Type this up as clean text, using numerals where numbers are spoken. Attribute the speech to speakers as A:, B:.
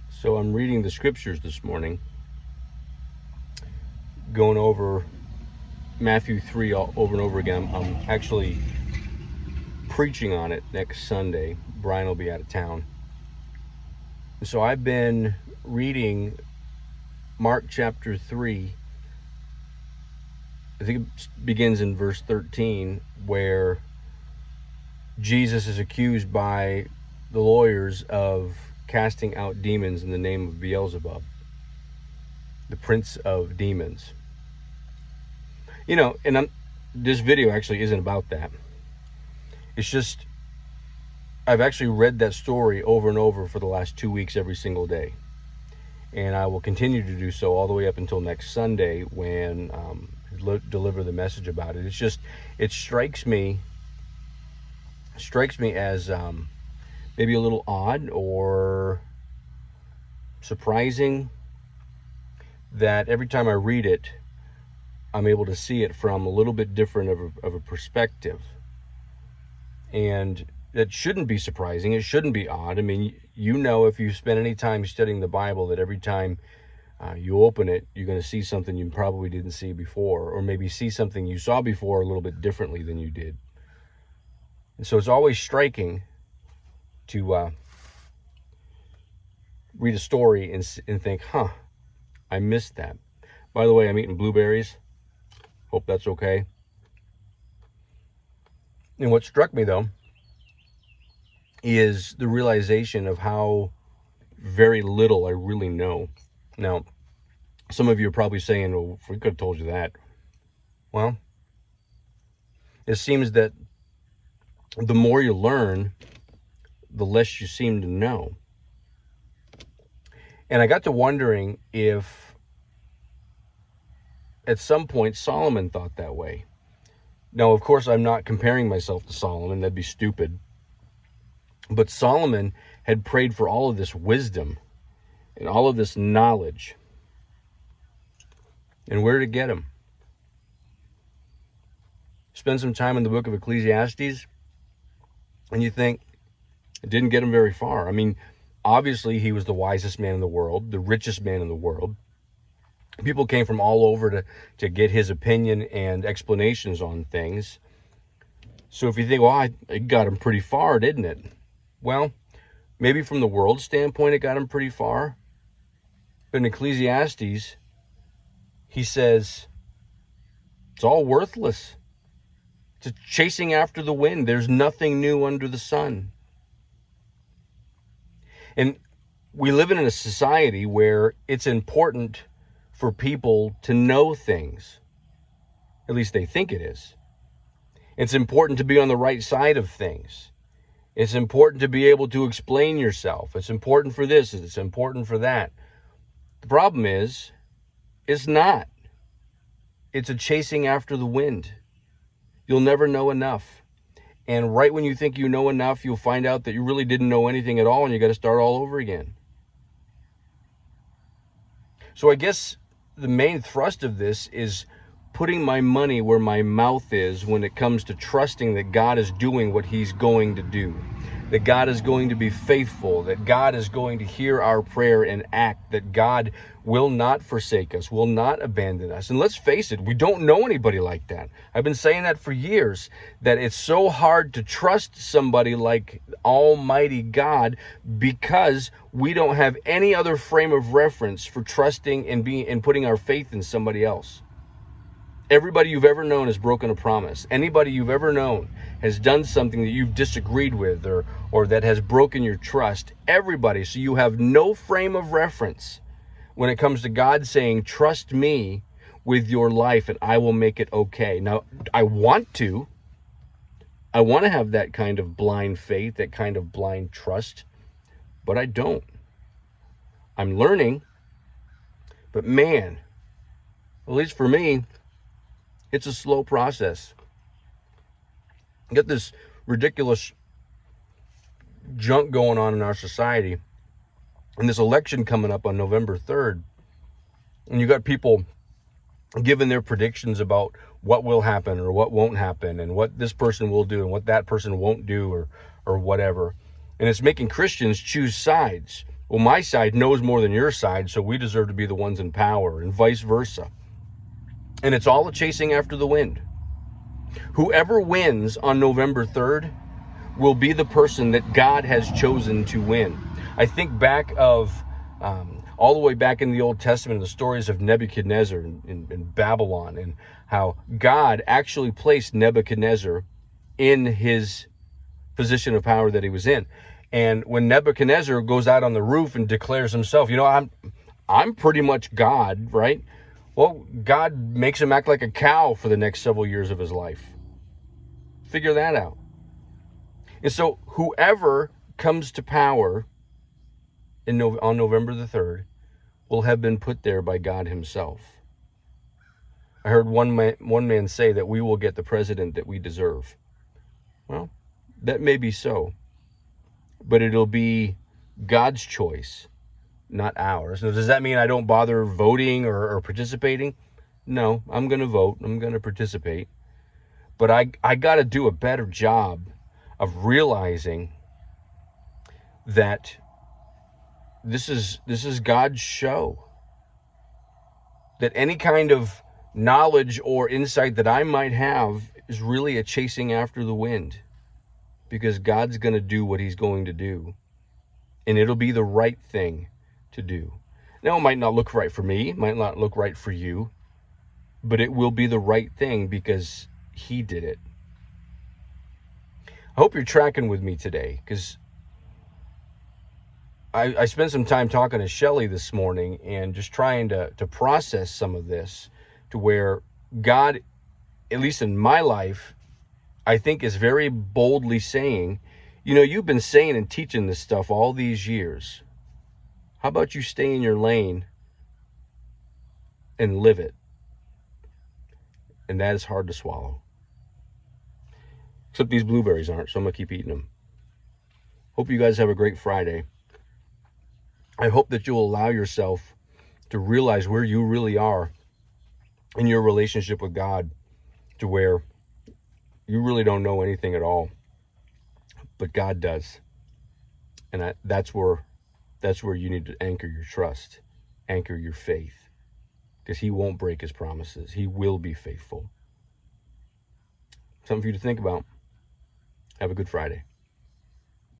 A: So I'm reading the scriptures this morning, going over Matthew 3 over and over again. I'm actually preaching on it next Sunday. Brian will be out of town. So I've been reading Mark chapter 3. I think it begins in verse 13, where Jesus is accused by the lawyers of casting out demons in the name of Beelzebub, the prince of demons. And this video actually isn't about that. It's just, I've actually read that story over and over for the last 2 weeks every single day. And I will continue to do so all the way up until next Sunday when I deliver the message about it. It strikes me as maybe a little odd or surprising that every time I read it, I'm able to see it from a little bit different of a perspective. And that shouldn't be surprising. It shouldn't be odd. I mean, if you spend any time studying the Bible, that every time you open it, you're going to see something you probably didn't see before, or maybe see something you saw before a little bit differently than you did. And so it's always striking to read a story and think, I missed that. By the way, I'm eating blueberries. Hope that's okay. And what struck me, though, is the realization of how very little I really know. Now, some of you are probably saying, well, we could have told you that. Well, it seems that the more you learn, the less you seem to know. And I got to wondering if at some point Solomon thought that way. Now, of course, I'm not comparing myself to Solomon. That'd be stupid. But Solomon had prayed for all of this wisdom and all of this knowledge. And where did it get him? Spend some time in the book of Ecclesiastes, and you think it didn't get him very far. I mean, obviously he was the wisest man in the world, the richest man in the world. People came from all over to get his opinion and explanations on things. So if you think, well, it got him pretty far, didn't it? Well, maybe from the world standpoint, it got him pretty far. But in Ecclesiastes, he says, it's all worthless. It's chasing after the wind. There's nothing new under the sun. And we live in a society where it's important for people to know things. At least they think it is. It's important to be on the right side of things. It's important to be able to explain yourself. It's important for this. It's important for that. The problem is, it's not. It's a chasing after the wind. You'll never know enough. And right when you think you know enough, you'll find out that you really didn't know anything at all, and you got to start all over again. So I guess the main thrust of this is putting my money where my mouth is when it comes to trusting that God is doing what he's going to do, that God is going to be faithful, that God is going to hear our prayer and act, that God will not forsake us, will not abandon us. And let's face it, we don't know anybody like that. I've been saying that for years, that it's so hard to trust somebody like Almighty God because we don't have any other frame of reference for trusting and putting our faith in somebody else. Everybody you've ever known has broken a promise. Anybody you've ever known has done something that you've disagreed with or that has broken your trust. Everybody. So you have no frame of reference when it comes to God saying, trust me with your life and I will make it okay. Now, I want to have that kind of blind faith, that kind of blind trust, but I don't. I'm learning, but man, at least for me, it's a slow process. Get this ridiculous junk going on in our society. And this election coming up on November 3rd. And you got people giving their predictions about what will happen or what won't happen and what this person will do and what that person won't do or whatever. And it's making Christians choose sides. Well, my side knows more than your side, so we deserve to be the ones in power, and vice versa. And it's all a chasing after the wind. Whoever wins on November 3rd will be the person that God has chosen to win. I think back of all the way back in the Old Testament, the stories of Nebuchadnezzar in Babylon, and how God actually placed Nebuchadnezzar in his position of power that he was in. And when Nebuchadnezzar goes out on the roof and declares himself, I'm pretty much God, right? Well, God makes him act like a cow for the next several years of his life. Figure that out. And so whoever comes to power on November the 3rd will have been put there by God himself. I heard one man say that we will get the president that we deserve. Well, that may be so, but it'll be God's choice, not ours. Now, does that mean I don't bother voting or participating? No, I'm going to vote. I'm going to participate. But I got to do a better job of realizing that this is God's show. That any kind of knowledge or insight that I might have is really a chasing after the wind, because God's going to do what he's going to do, and it'll be the right thing to do. Now, it might not look right for me, it might not look right for you, but it will be the right thing because he did it. I hope you're tracking with me today, because I spent some time talking to Shelly this morning and just trying to process some of this, to where God, at least in my life, I think is very boldly saying, you've been saying and teaching this stuff all these years. How about you stay in your lane and live it? And that is hard to swallow. Except these blueberries aren't, so I'm going to keep eating them. Hope you guys have a great Friday. I hope that you'll allow yourself to realize where you really are in your relationship with God, to where you really don't know anything at all, but God does. And that's where you need to anchor your trust, anchor your faith, because he won't break his promises. He will be faithful. Something for you to think about. Have a good Friday.